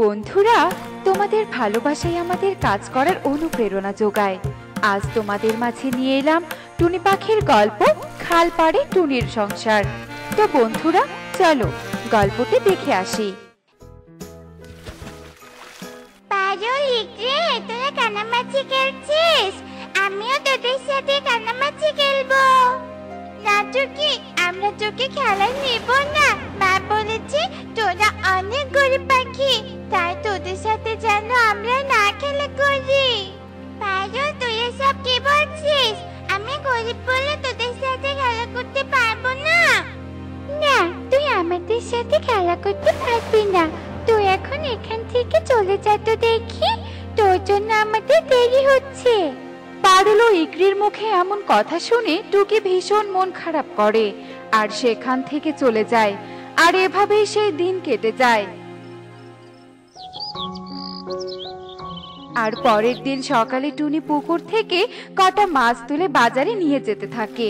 বন্ধুরা, তোমাদের ভালোবাসাই আমাদের কাজ করার অনুপ্রেরণা যোগায়। আজ তোমাদের মাঝে নিয়ে এলাম টুনি পাখির গল্প, খাল পাড়ে টুনির সংসার। তো বন্ধুরা, চলো গল্পটি দেখে আসি। তোরা কানামাছি খেলছিস? আমিও তোদের সাথে কানামাছি খেলবো। না টুকি, আমরা তোকে খেলায় নেব না। মা বলেছে তোরা অনেক গরিব পাখি, তাই তোদের সাথে যেন আমরা না খেলা করি। পারো, তুই এসব কি বলছিস? আমি গরিব বলে তোদের সাথে খেলা করতে পারবো না। না, তুই আমাদের সাথে খেলা করতে পারবি না। তুই এখন এখান থেকে চলে যা তো দেখি, তোর জন্য আমাদের দেরি হচ্ছে। পারুল ও ইকরির মুখে এমন কথা শুনে টুকি ভীষণ মন খারাপ করে আর সেখান থেকে চলে যায়। আর এভাবেই সেই দিন কেটে যায়। আর পরের দিন সকালে টুনি পুকুর থেকে কটা মাছ তুলে বাজারে নিয়ে যেতে থাকে।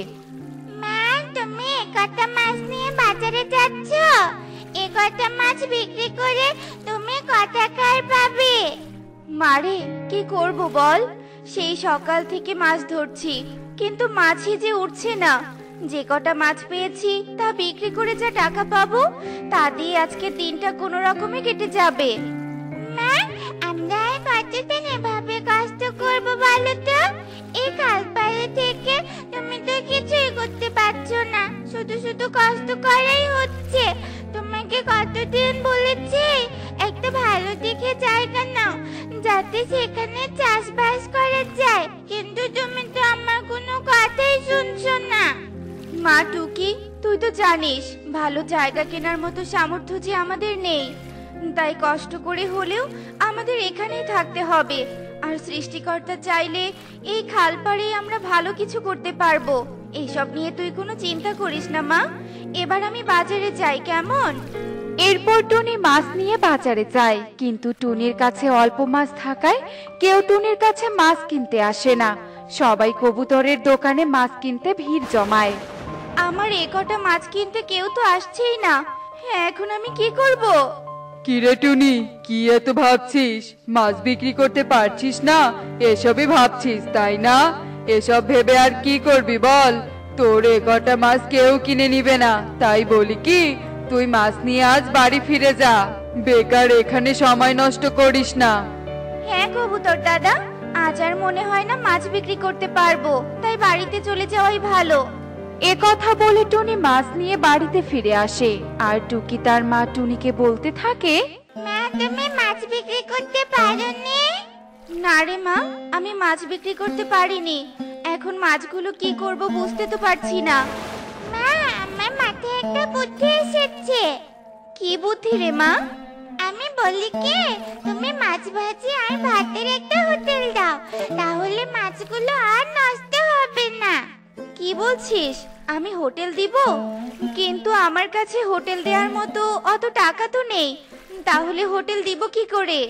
মা, তুমি কটা মাছ নিয়ে বাজারে যাচ্ছ? এই কটা মাছ বিক্রি করে তুমি কত টাকা পাবে? মারে, কি করব বল? সেই সকাল থেকে মাছ ধরছি, কিন্তু মাছই যে উঠছে না। যে কটা মাছ পেয়েছি তা বিক্রি করে যা টাকা পাবো তা দিয়ে আজকে দিনটা কোনো রকমে কেটে যাবে। মা, আমরা আর কতদিন এভাবে কষ্ট করবো বলো তো? এই খালপাড়ে থেকে তুমি তো কিছুই করতে পারছো না, শুধু শুধু কষ্ট করাই হচ্ছে। তোমাকে কতদিন বলেছি একটা ভালো দেখে জায়গা নাও, যাতে সেখানে চাষবাস করা যায়, কিন্তু তুমি তো আমার কোনো কথাই শুনছো না। মা টুকি, তুই তো জানিস ভালো জায়গা কেনার মতো সামর্থ্য যে আমাদের নেই, তাই কষ্ট করে হলেও আমাদের এখানেই থাকতে হবে। আর সৃষ্টিকর্তা চাইলে এই খাল পাড়ে আমরা ভালো কিছু করতে পারবো। এইসব নিয়ে তুই কোনো চিন্তা করিস না মা। এবার আমি বাজারে যাই, কেমন? এরপর টুনি মাছ নিয়ে বাজারে যায়, কিন্তু টুনির কাছে অল্প মাছ থাকায় কেউ টুনির কাছে মাছ কিনতে আসে না। সবাই কবুতরের দোকানে মাছ কিনতে ভিড় জমায়। আমার এ কটা মাছ কিনতে কেউ তো আসছেই না। হ্যাঁ, এখন আমি কি করব? কিরে টুনি, কি এত ভাবছিস? মাছ বিক্রি করতে পারছিস না, এসবই ভাবছিস তাই না? এসব ভেবে আর কি করবি বল? তোর এ কটা মাছ কেউ কিনে নিবে না, তাই বলি কি তুই মাছ নিয়ে আজ বাড়ি ফিরে যা। বেকার এখানে সময় নষ্ট করিস না। হ্যাঁ কবুতর দাদা, আজ আর মনে হয় না মাছ বিক্রি করতে পারবো, তাই বাড়িতে চলে যাওয়াই ভালো। এ কথা বলে টুনি মাছ নিয়ে বাড়িতে ফিরে আসে। আর টুকি তার মা টুনিকে বলতে থাকে, মা, তুমি মাছ বিক্রি করতে পারোনি? না রে মা, আমি মাছ বিক্রি করতে পারিনি। এখন মাছগুলো কি করব বুঝতে তো পারছি না। মা, আমার মাথায় একটা বুদ্ধি এসেছে। কি বুদ্ধি রে মা? আমি বলি কি, তুমি মাছ ভাজি আর ভাতের একটা হোটেল দাও, তাহলে মাছগুলো আর নষ্ট হবে না। কি বলছিস? আমি হোটেল দিব? কিন্তু আমার কাছে হোটেল দেওয়ার মতো অত টাকা তো নেই। তাহলে হোটেল দিব কি করে?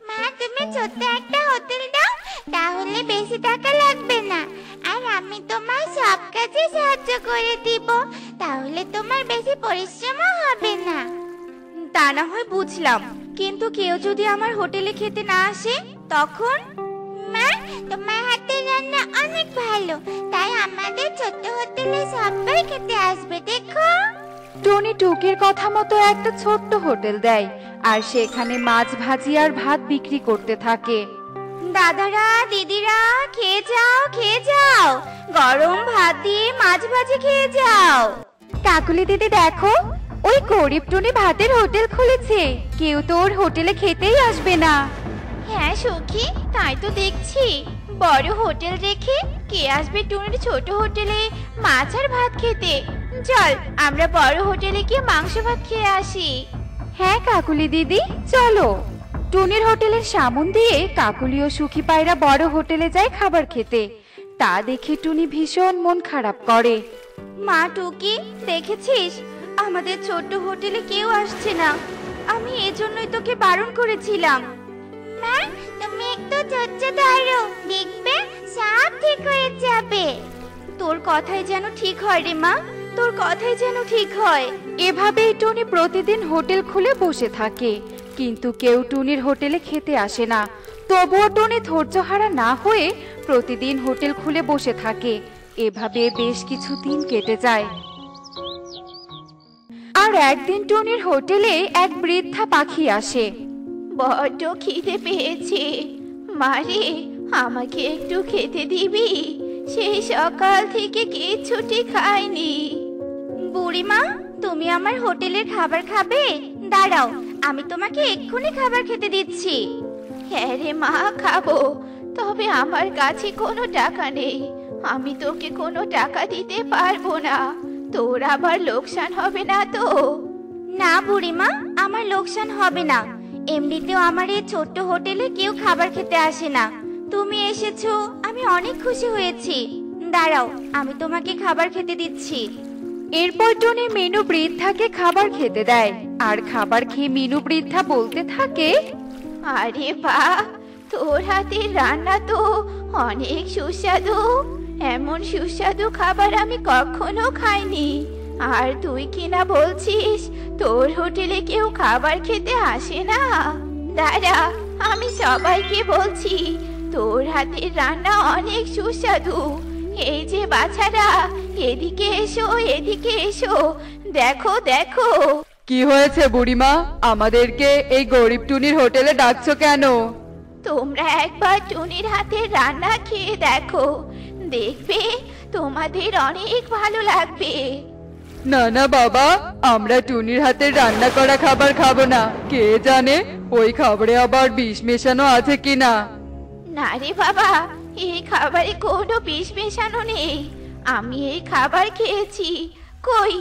মা, তুমি ছোট্ট একটা হোটেল দাও, তাহলে বেশি টাকা লাগবে না। আর আমি তোমার সব কাজে সাহায্য করে দিব, তাহলে তোমার বেশি পরিশ্রমও হবে না। তা না হয় বুঝলাম, কিন্তু কেউ যদি আমার হোটেলে খেতে না আসে তখন? মা, তোমার হাতের রান্না অনেক ভালো, তাই আমাদের ছোট্ট হোটেলে সবাই খেতে আসবে, দেখো। টুনি টুকির কথা মতো একটা ছোট্ট হোটেল দেয় আর সেখানে মাছ ভাজি আর ভাত বিক্রি করতে থাকে। দাদারা, দিদিরা, খেয়ে যাও, খেয়ে যাও, গরম ভাত দিয়ে মাছ ভাজি খেয়ে যাও। কাকুলি দিদি দেখো, ওই গরিব টুনি ভাতের হোটেল খুলেছে, কেউ তো ওর হোটেলে খেতেই আসবে না। হ্যাঁ সখী, তাই তো দেখছি। বড় হোটেল রেখে কে আসবে টুনির ছোট হোটেলে মাছ আর ভাত খেতে? চল আমরা বড় হোটেলে গিয়ে মাংস ভাত খেয়ে আসি। হ্যাঁ কাকুলি দিদি, চলো। টুনির হোটেলের সামন দিয়ে কাকুলি ও সুখী পায়রা বড় হোটেলে যায় খাবার খেতে। তা দেখে টুনি ভীষণ মন খারাপ করে। মা টুকি, দেখেছিস আমাদের ছোট্ট হোটেলে কেউ আসছে না। আমি এজন্যই তোকে বারণ করেছিলাম। মা, তুমি একটু ধৈর্য ধরো, দেখবে সব ঠিক হয়ে যাবে। তোর কথাই যেন ঠিক হয় রে মা। তোর কথাই যেন ঠিক হয়। এভাবেই টুনি প্রতিদিন হোটেল খুলে বসে থাকে, কিন্তু কেউ টুনির হোটেলে খেতে আসে না। তবুও টুনি ধৈর্যহারা না হয়ে প্রতিদিন হোটেল খুলে বসে থাকে। এভাবে বেশ কিছু দিন কেটে যায়। আর একদিন টুনির হোটেলে এক বৃদ্ধা পাখি আসে। বড্ড খিদে পেয়েছে, মারে আমাকে একটু খেতে দিবি? সেই সকাল থেকে কিচ্ছুটি খাইনি। বুড়িমা, তুমি আমার হোটেলের খাবার খাবে? দাঁড়াও, আমি তোমাকে এক্ষুনি খাবার খেতে দিচ্ছি। হ্যাঁ রে মা, খাবো, তবে আমার কাছে কোনো টাকা নেই। আমি তোকে কোনো টাকা দিতে পারবো না। তোর আবার লোকসান হবে না তো? না বুড়িমা, আমার লোকসান হবে না। এমনিতেও আমার এই ছোট্ট হোটেলে কেউ খাবার খেতে আসে না। তুমি এসেছো, আমি অনেক খুশি হয়েছি। দাঁড়াও, আমি তোমাকে খাবার খেতে দিচ্ছি। এরপর টুনি মিনু বৃদ্ধাকে খাবার খেতে দেয়। আর খাবার খেয়ে মিনু বৃদ্ধা বলতে থাকে, আরে বাহ, তোর হাতের রান্না তো অনেক সুস্বাদু। এমন সুস্বাদু খাবার আমি কখনো খাইনি। আর তুই কিনা বলছিস তোর হোটেলে কেউ খাবার খেতে আসে না? দাঁড়া, আমি সবাইকে বলছি তোর হাতের রান্না অনেক সুস্বাদু। এই যে বাছারা, এদিকে এসো, এদিকে এসো, দেখো দেখো। কি হয়েছে বুড়িমা? আমাদেরকে এই গরিব টুনির হোটেলে ডাকছো কেন? তোমরা একবার টুনির হাতের রান্না খেয়ে দেখো, দেখবে তোমাদের অনেক ভালো লাগবে। না না বাবা, আমরা টুনির হাতের রান্না করা খাবার খাবো না। কে জানে ওই খাবারে আবার বিষ মেশানো আছে কিনা। না রে বাবা, এই খাবারে কোনো বিষ মেশানো নেই। আমি এই খাবার খেয়েছি, কই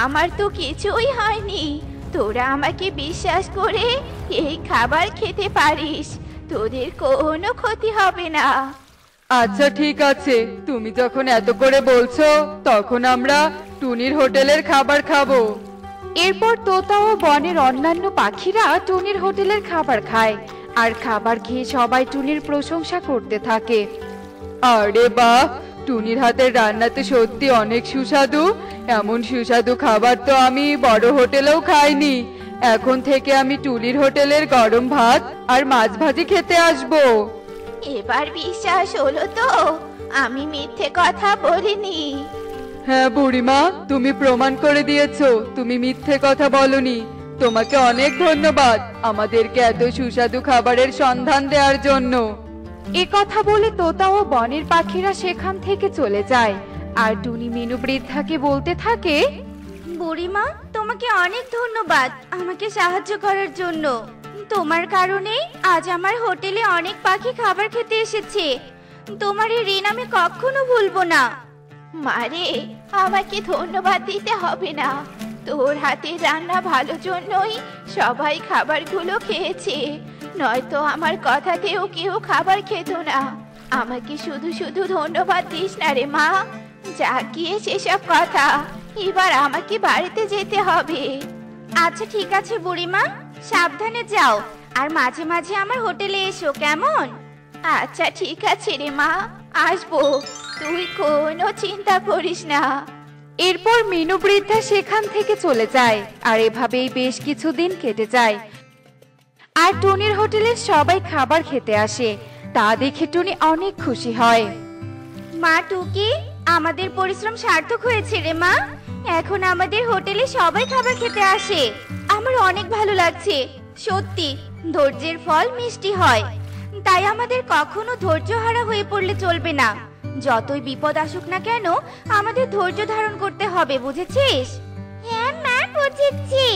আমার তো কিছুই হয়নি। তোরা আমাকে বিশ্বাস করে এই খাবার খেতে পারিস, তোদের কোনো ক্ষতি হবে না। আচ্ছা ঠিক আছে, তুমি যখন এত করে বলছো তখন আমরা টুনির হোটেলের খাবার খাবো। এরপর তোতা ও বনের অন্যান্য পাখিরা টুনির হোটেলের খাবার খায়। আর খাবার খেয়ে সবাই টুনির প্রশংসা করতে থাকে। আরে বাহ, টুনির হাতের রান্না তো সত্যি অনেক সুস্বাদু। এমন সুস্বাদু খাবার তো আমি বড় হোটেলেও খাইনি। এখন থেকে আমি টুনির হোটেলের গরম ভাত আর মাছ ভাজি খেতে আসবো। এবার বিশ্বাস হলো তো আমি মিথ্যে কথা বলিনি? হ্যাঁ বুড়িমা, তুমি প্রমাণ করে দিয়েছো তুমি মিথ্যে কথা বলনি। তোমাকে অনেক ধন্যবাদ আমাদেরকে এত সুস্বাদু খাবারের সন্ধান দেওয়ার জন্য। এ কথা বলে তোতা ও বনের পাখিরা সেখান থেকে চলে যায়। আর টুনি মিনু বৃদ্ধাকে বলতে থাকে, বুড়িমা, তোমাকে অনেক ধন্যবাদ আমাকে সাহায্য করার জন্য। তোমার কারণে আজ আমার হোটেলে অনেক পাখি খাবার খেতে এসেছে। তোমার এই ঋণ আমি কখনো ভুলবো না। মারে, আমাকে ধন্যবাদ দিতে হবে না। তোর হাতের রান্না ভালো জন্যই সবাই খাবারগুলো খেয়েছে, নয়তো আমার কথাতেও কেউ খাবার খেত না। আমাকে শুধু শুধু ধন্যবাদ দিস না রে মা। যা গিয়ে সেসব কথা, এবার আমাকে বাড়িতে যেতে হবে। আচ্ছা ঠিক আছে বুড়িমা, সাবধানে যাও। আর মাঝে মাঝে আমার হোটেলে এসো, কেমন? আচ্ছা ঠিক আছে রে মা, আসবো, তুই কোনো চিন্তা করিস না। এরপর মিনু বৃদ্ধা সেখান থেকে চলে যায়। আর এভাবেই বেশ কিছুদিন কেটে যায়। আর টুনির হোটেলের সবাই খাবার খেতে আসে। তা দেখে টুনি অনেক খুশি হয়। মা টুকি, আমাদের পরিশ্রম সার্থক হয়েছে রে মা। এখন আমাদের হোটেলে সবাই খাবার খেতে আসে। আমার অনেক ভালো লাগছে। সত্যি ধৈর্যের ফল মিষ্টি হয়। তাই আমাদের কখনো ধৈর্যহারা হয়ে পড়লে চলবে না। যতই বিপদ আসুক না কেন, আমাদের ধৈর্য ধারণ করতে হবে, বুঝেছিস? হ্যাঁ মা, বুঝেছি।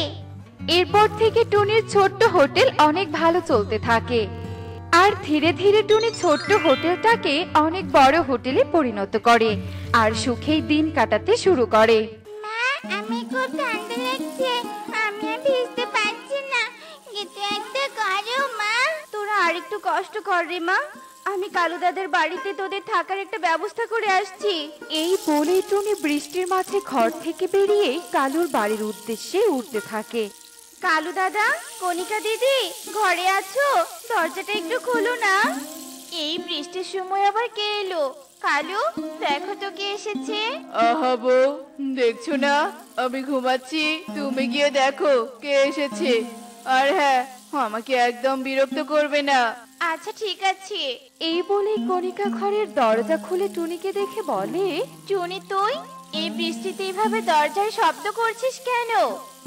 এরপর থেকে টুনির ছোট্ট হোটেল অনেক ভালো চলতে থাকে। আর ধীরে ধীরে টুনি ছোট্ট হোটেলটাকে অনেক বড় হোটেলে পরিণত করে। আর সুখেই দিন কাটাতে শুরু করে। মা, আমি খুব ঠান্ডা লাগছে, আমি আর ভিজতে পারছি না, কিছু একটা করো মা। তোরা আর একটু কষ্ট কর রে মা, আমি কালু দাদার বাড়িতে তোদের থাকার একটা ব্যবস্থা করে আসছি। এই বলেই টুনি বৃষ্টির মাঝে ঘর থেকে বেরিয়ে কালুর বাড়ির উদ্দেশ্যে উঠতে থাকে। কালু দাদা, কণিকা দিদি, ঘরে আছো? দরজাটা একটু খোলো না। এই বৃষ্টির সময় আবার কে এলো? কালু, দেখো তো কে এসেছে। আহা বউ, দেখছো না আমি ঘুমাচ্ছি? তুমি গিয়ে দেখো কে এসেছে। আর হ্যাঁ, আমাকে একদম বিরক্ত করবে না। আচ্ছা ঠিক আছে। এই বলে কণিকা ঘরের দরজা খুলে টুনিকে দেখে বলে, টুনি, তুই এই বৃষ্টিতে এভাবে দরজায় শব্দ করছিস কেন?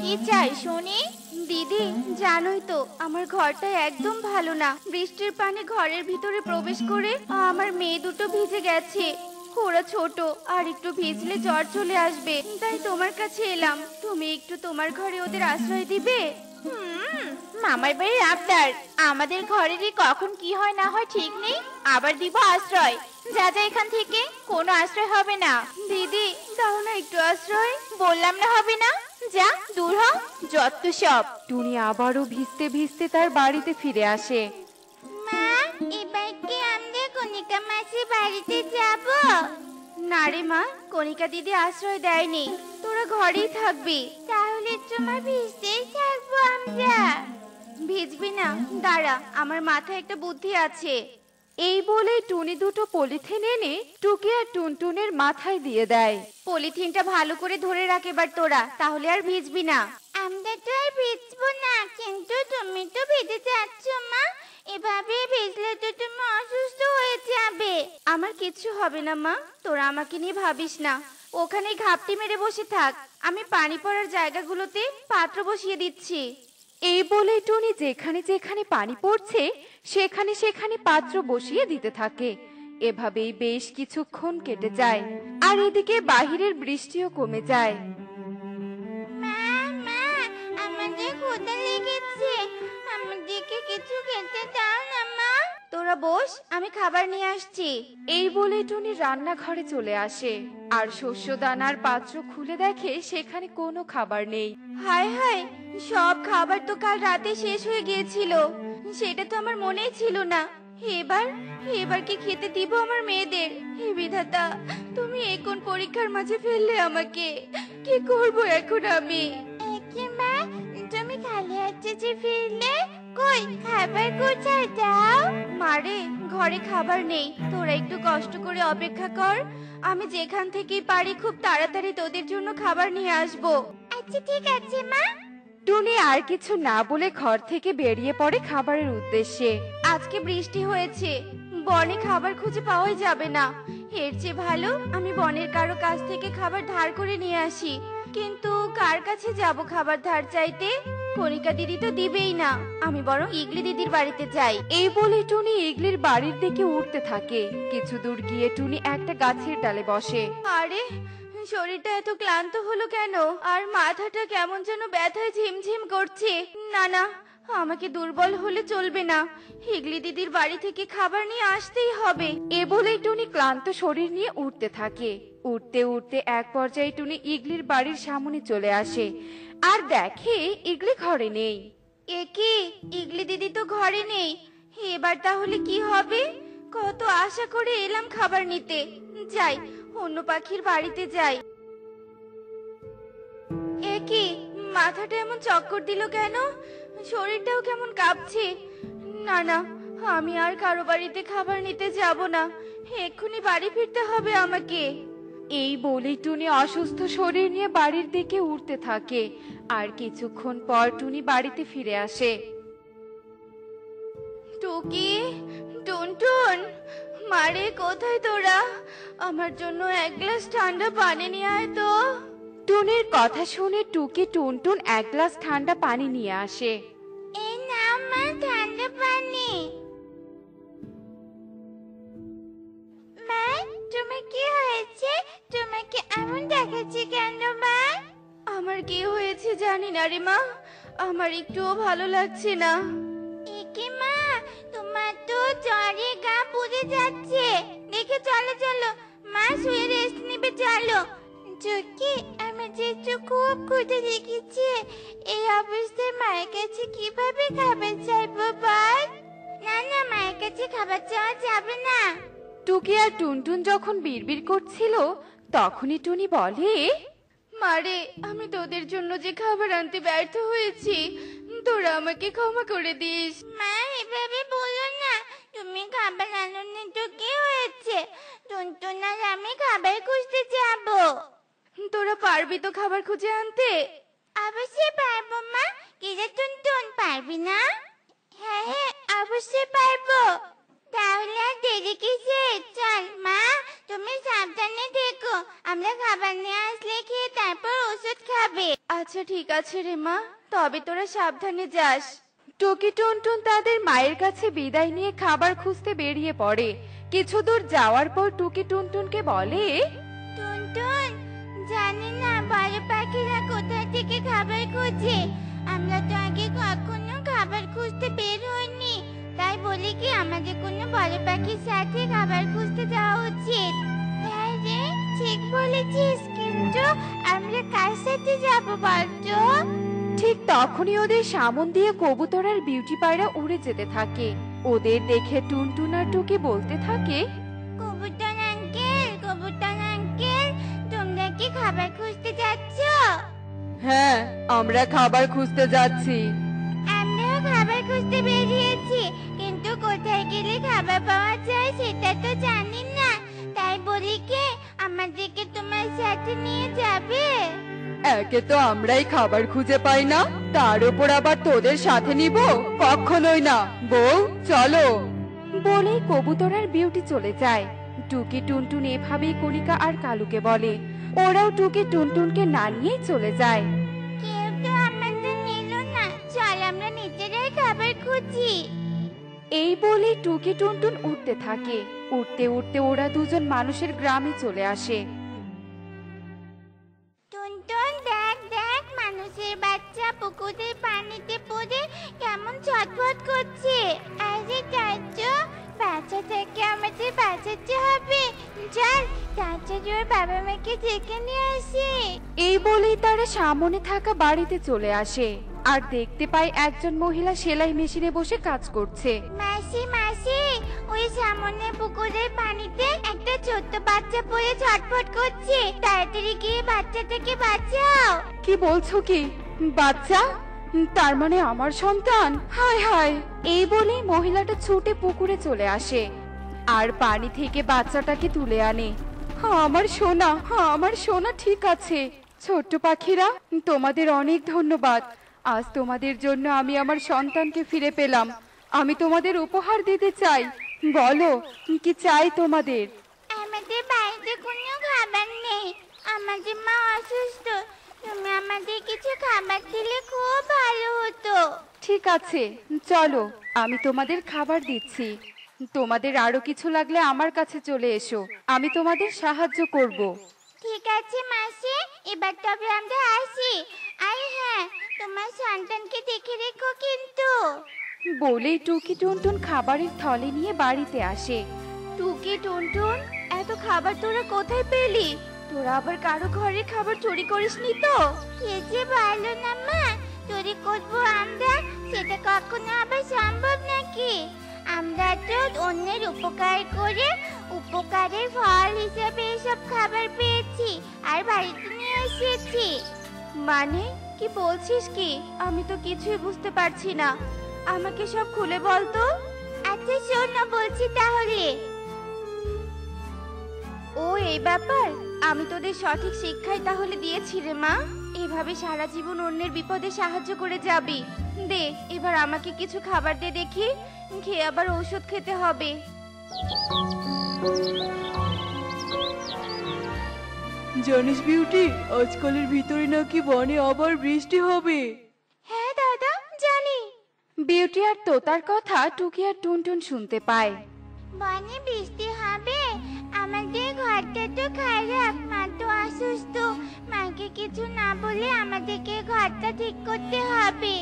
কি চাই শুনি? দিদি, জানোই তো আমার ঘরটা একদম ভালো না। বৃষ্টির পানি ঘরের ভিতরে প্রবেশ করে আমার মেয়ে দুটো ভিজে গেছে। ওরা ছোট, আর একটু ভিজলে জ্বর চলে আসবে। তাই তোমার কাছে এলাম, তুমি একটু তোমার ঘরে ওদের আশ্রয় দিবে? মামার বাড়ির আবদার, আমাদের ঘরেরই কখন কি হয় না হয় ঠিক নেই, আবার দিব আশ্রয়। যা যা এখান থেকে, কোনো আশ্রয় হবে না। দিদি, দাও না একটু আশ্রয়। বললাম না হবে না, যা দূর হ, যত সব। টুনি আবারও ভিজতে ভিজতে তার বাড়িতে ফিরে আসে। মা, এবার কি আমরা কণিকা মাসির বাড়িতে যাব? না রে মা, কণিকা দিদি আশ্রয় দেয়নি, তোরা ঘরেই থাকবি। তাহলে তোমার ভিজতেই থাকবো আমরা। ভিজবি না, দাঁড়া, আমার মাথায় একটা বুদ্ধি আছে। এই বলে টুনি দুটো পলিথিন এনে টুকি আর টুনটুনের মাথায় দিয়ে দেয়। পলিথিনটা ভালো করে ধরে রাখ এবার তোরা, তাহলে আর ভিজবি না। আমরা তো আর ভিজবো না, কিন্তু তুমি তো ভিজে যাচ্ছ মা। এভাবে ভিজলে তো তুমি অসুস্থ হয়ে যাবে। আমার কিচ্ছু হবে না মা, তোরা আমাকে নিয়ে ভাবিস না। ওখানে ঘাপটি মেরে বসে থাক, আমি পানি পড়ার জায়গাগুলোতে পাত্র বসিয়ে দিচ্ছি। এই বলে টুনি যেখানে যেখানে পানি পড়ছে সেখানে সেখানে পাত্র বসিয়ে দিতে থাকে। এভাবেই বেশ কিছুক্ষণ কেটে যায়, আর এদিকে বাহিরের বৃষ্টিও কমে যায়। মা, মা, আমাদের ক্ষুধা লেগেছে, আমাদেরকে কিছু খেতে দাও না মা। তোরা বস, আমি খাবার নিয়ে আসছি। এই বলে টুনি রান্নাঘরে চলে আসে, আর শস্য দানার পাত্র খুলে দেখে সেখানে কোনো খাবার নেই। হায় হায়, সব খাবার তো কাল রাতে শেষ হয়ে গিয়েছিল, সেটা তো আমার মনেই ছিল না। এবার এবার কি খেতে দিব আমার মেয়েদের? হে বিধাতা, তুমি এই কোন পরীক্ষার মাঝে ফেললে আমাকে? কি করব এখন আমি? একে মা, তুমি খালি হাতে যে ফিরলে, কই খাবার কোথায় দাও? মারে, ঘরে খাবার নেই, তোরা একটু কষ্ট করে অপেক্ষা কর, আমি যেখান থেকে পারি খুব তাড়াতাড়ি তোদের জন্য খাবার নিয়ে আসবো। আচ্ছা ঠিক আছে মা। টুনি আর কিছু না বলে ঘর থেকে বেরিয়ে পড়ে খাবারের উদ্দেশ্যে। আজকে বৃষ্টি হয়েছে, বনে খাবার খুঁজে পাওয়াই যাবে না। এর চেয়ে ভালো আমি বনের কারো কাছ থেকে খাবার ধার করে নিয়ে আসি। কিন্তু কার কাছে যাব খাবার ধার চাইতে? কণিকা দিদি তো দিবেই না, আমি বরং ইগলি দিদির বাড়িতে যাই। এই বলে টুনি ইগলির বাড়ির দিকে উঠতে থাকে। কিছু দূর গিয়ে টুনি একটা গাছের ডালে বসে। আরে, শরীরটা এত ক্লান্ত হলো কেন? আর মাথাটা কেমন যেন ব্যথায় ঝিমঝিম করছে। না না, আমাকে দুর্বল হলে চলবে না, হিগলি দিদির বাড়ি থেকে খাবার নিয়ে আসতেই হবে। এ বলেই টুনি ক্লান্ত শরীর নিয়ে উঠতে থাকে। উঠতে উঠতে এক পর্যায়ে টুনি ইগলির বাড়ির সামনে চলে আসে, আর দেখে ইগলি ঘরে নেই। এ কি, ইগলি দিদি তো ঘরে নেই, এবার তাহলে কি হবে? কত আশা করে এলাম খাবার নিতে। যাই, অন্য পাখির বাড়িতে যাই। এ কি, মাথাটা এমন চক্কর দিল কেন? শরীরটাও কেমন কাঁপছে। না না, আমি আর কারো বাড়িতে খাবার নিতে যাব না, এক্ষুনি বাড়ি ফিরতে হবে আমাকে। এই বলেই টুনি অসুস্থ শরীর নিয়ে বাড়ির দিকে উঠতে থাকে, আর কিছুক্ষণ পর টুনি বাড়িতে ফিরে আসে। টুকি, টুনটুন, মারে কোথায় তোরা? আমার জন্য এক গ্লাস ঠান্ডা পানি নিয়ে আয় তো। টুনির কথা শুনে টুকি টুনটুন এক গ্লাস ঠান্ডা পানি নিয়ে আসে। এই নাও মা ঠান্ডা পানি। মা, তোমার কি হয়েছে? তোমাকে এমন দেখাচ্ছে কেন মা? আমার কি হয়েছে জানি না রে মা, আমার একটুও ভালো লাগছে না। একে মা, তোমার তো জ্বরে গা পুড়ে যাচ্ছে। দেখে চলো চলো, মা শুয়ে রেস্ট নিবে, চলো। চকি, আমার যে খুব ক্ষুধা লেগেছে, এই অবস্থায় মায়ের কাছে কিভাবে খাবার চাইবো বল? না না, মায়ের কাছে খাবার চাওয়া যাবে না। টুকি আর টুনটুন যখন বিড়বিড় করছিল তখনই টুনি বলে, মারে, আমি তোদের জন্য যে খাবার আনতে ব্যর্থ হয়েছি, তোরা আমাকে ক্ষমা করে দিস। মা, এভাবে বলো না, তুমি খাবার আনোনি তো কি হয়েছে? টুনটুন আর আমি খাবার খুঁজতে যাব। তোরা পারবি তো খাবার খুঁজে আনতে? অবশ্যই পারবো মা। কি রে টুনটুন, পারবি না? হ্যাঁ হ্যাঁ, অবশ্যই পারবো। তাহলে আর দেরি কিসের? চল মা, তুমি সাবধানে থেকো। আমরা খাবার নিয়ে আসলে খেয়ে তারপর ওষুধ খাবে। আচ্ছা ঠিক আছে রে মা, তবে তোরা সাবধানে যাস। টুকি টুনটুন তাদের মায়ের কাছে বিদায় নিয়ে খাবার খুঁজতে বেরিয়ে পড়ে। কিছু দূর যাওয়ার পর টুকি টুনটুনকে বলে, টুনটুন, জানি না বড় পাখিরা কোথা থেকে খাবার খোঁজে। আমরা তো আগে কখনো খাবার খুঁজতে বের হইনি, তাই বলি কি আমাদের কোনো বড় পাখির সাথে খাবার খুঁজতে যাওয়া উচিত। হ্যাঁ রে, ঠিক বলেছিস, কিন্তু আমরা কার সাথে যাবো বলতো? ঠিক তখনই ওদের সামন দিয়ে কবুতর আর বিউটি পায়রা উড়ে যেতে থাকে। ওদের দেখে টুনটুন আর টুকি বলতে থাকে, কবুতর আঙ্কেল, কবুতর আঙ্কেল, তোমরা কি খাবার খুঁজতে যাচ্ছ? হ্যাঁ, আমরা খাবার খুঁজতে যাচ্ছি। আমরাও খাবার খুঁজতে বেরিয়েছি, কিন্তু কোথায় গেলে খাবার পাওয়া যায় সেটা তো জানি না, তাই বলি কি আমাদেরকে তোমার সাথে নিয়ে যাবে? একে তো আমরাই খাবার খুঁজে পাই না, তার উপর আবার তোদের সাথে নিব? কখনোই না। বউ, চলো। বলেই কবুতর আর বিউটি চলে যায়। টুকি টুনটুন এভাবেই কণিকা আর কালুকে বলে। ওরাও টুকি টুনটুনকে না নিয়েই চলে যায়। কেউ তো আমাদের নিল না, চল আমরা নিজেরাই খাবার খুঁজি। এই বলে টুকি টুনটুন উঠতে থাকে। উঠতে উঠতে ওরা দুজন মানুষের গ্রামে চলে আসে। টুনটুন দেখ দেখ, মানুষের বাচ্চা পুকুরের পানিতে পড়ে কেমন ছটফট করছে। আরে চাচু, বাচ্চা থেকে আমাদের বাঁচাতে হবে। চল তাড়াতাড়ি ওর বাবা মাকে ডেকে নিয়ে আসি। এই বলেই তারা সামনে থাকা বাড়িতে চলে আসে আর দেখতে পায় একজন মহিলা সেলাই মেশিনে বসে কাজ করছে। মাসি মাসি, ওই সামনে পুকুরের পানিতে একটা ছোট্ট বাচ্চা পড়ে ছটফট করছে, তাড়াতাড়ি গিয়ে বাচ্চাটাকে বাঁচাও। কি বলছো কি? বাচ্চা? তার মানে আমার সন্তান? হায় হায়! এই বলেই মহিলাটা ছুটে পুকুরে চলে আসে আর পানি থেকে বাচ্চাটাকে তুলে আনে। আমার সোনা, আমার সোনা ঠিক আছে। ছোট্ট পাখিরা, তোমাদের অনেক ধন্যবাদ। আজ তোমাদের জন্য আমি আমার সন্তানকে ফিরে পেলাম। আমি তোমাদের উপহার দিতে চাই। বলো কি চাই তোমাদের? আমাদের বাড়িতে কোনো খাবার নেই, আমাদের মা অসুস্থ, তুমি আমাদের কিছু খাবার দিলে খুব ভালো হতো। ঠিক আছে, চলো আমি তোমাদের খাবার দিচ্ছি। তোমাদের আরো কিছু লাগলে আমার কাছে চলে এসো, আমি তোমাদের সাহায্য করব। ঠিক আছে মাসি, এবার তবে আমরা আসি। আর হ্যাঁ, তোমার সন্তানকে দেখে রেখো কিন্তু। বলেই টুকি টুনটুন খাবারের থলে নিয়ে বাড়িতে আসে। টুকি টুনটুন, এত খাবার তোরা কোথায় পেলি? তোরা আবার কারো ঘরের খাবার চুরি করিসনি তো? কে যে ভালো না মা, চুরি করবো আমরা, সেটা কখনো আবার সম্ভব নাকি? আমরা তো অন্যের উপকার করে উপকারের ফল হিসেবে এসব খাবার পেয়েছি আর বাড়িতে নিয়ে এসেছি। মানে কি বলছিস কি? আমি তো কিছুই বুঝতে পারছি না, আমাকে সব খুলে বল তো। আচ্ছা শোনো, বলছি তাহলে। ও এই ব্যাপার, আমি তোদের সঠিক শিক্ষাই তাহলে দিয়েছি রে মা। এভাবে সারা জীবন অন্যের বিপদে সাহায্য করে যাবি। দে এবার আমাকে কিছু খাবার দে দেখি, খেয়ে আবার ঔষধ খেতে হবে। জানিস বিউটি, আজকালের ভিতরে নাকি বনে আবার বৃষ্টি হবে। হ্যাঁ দাদা, জানি। বিউটি আর তোতার কথা টুকি আর টুনটুন শুনতে পায়। বনে বৃষ্টি হবে? আমাদের ঘরটা তো খারাপ, মা তো অসুস্থ, মাকে কিছু না বলে আমাদেরকে ঘরটা ঠিক করতে হবে।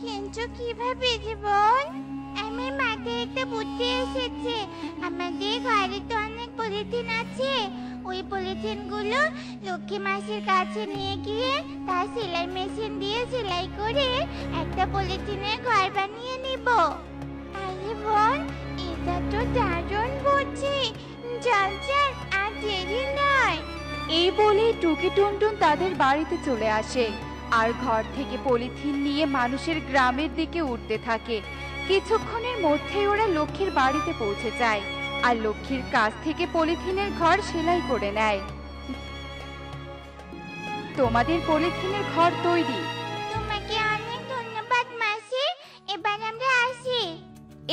কিন্তু কিভাবে জীবন? আমার মাথায় একটা বুদ্ধি এসেছে। আমাদের ঘরে তো অনেক পলিথিন আছে, ওই পলিথিন গুলো লক্ষ্মী মাসির কাছে নিয়ে গিয়ে তার সেলাই মেশিন দিয়ে সেলাই করে একটা পলিথিনের ঘর বানিয়ে নিব। আরে বোন, এটা তো দারুণ বুদ্ধি। চল চল, আর দেরি নয়। এই বলে টুকি টুনটুন তাদের বাড়িতে চলে আসে আর ঘর থেকে পলিথিন নিয়ে মানুষের গ্রামের দিকে উঠতে থাকে। কিছুক্ষণের মধ্যেই ওরা লক্ষ্মীর বাড়িতে পৌঁছে যায় আর লক্ষ্মীর কাছ থেকে পলিথিনের ঘর সেলাই করে নেয়। তোমাদের পলিথিনের ঘর তৈরি। তোমাকে অনেক ধন্যবাদ মাসি, এবার আমরা আসি।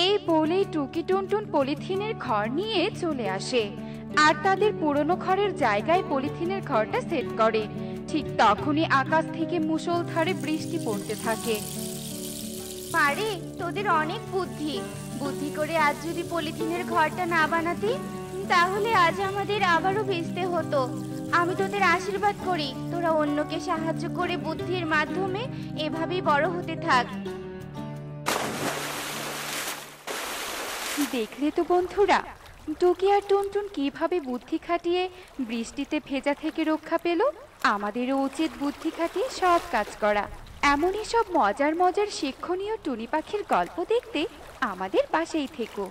এই বলেই টুকি টুনটুন পলিথিনের ঘর নিয়ে চলে আসে আর তাদের পুরনো ঘরের জায়গায় পলিথিনের ঘরটা সেট করে। ঠিক তখনই আকাশ থেকে মুষলধারে বৃষ্টি পড়তে থাকে। পারে তোদের অনেক বুদ্ধি বুদ্ধি করে আজ যদি পলিথিনের ঘরটা না বানাতি তাহলে আজ আমাদের আবারও ভিজতে হতো। আমি তোদের আশীর্বাদ করি তোরা অন্যকে সাহায্য করে বুদ্ধির মাধ্যমে এভাবেই বড় হতে থাক। দেখলে তো বন্ধুরা, টুকি আর টুনটুন কিভাবে বুদ্ধি খাটিয়ে বৃষ্টিতে ভেজা থেকে রক্ষা পেল। আমাদেরও উচিত বুদ্ধি খাটিয়ে সব কাজ করা। এমনই সব মজার মজার শিক্ষণীয় টুনি পাখির গল্প দেখতে আমাদের পাশেই থেকো।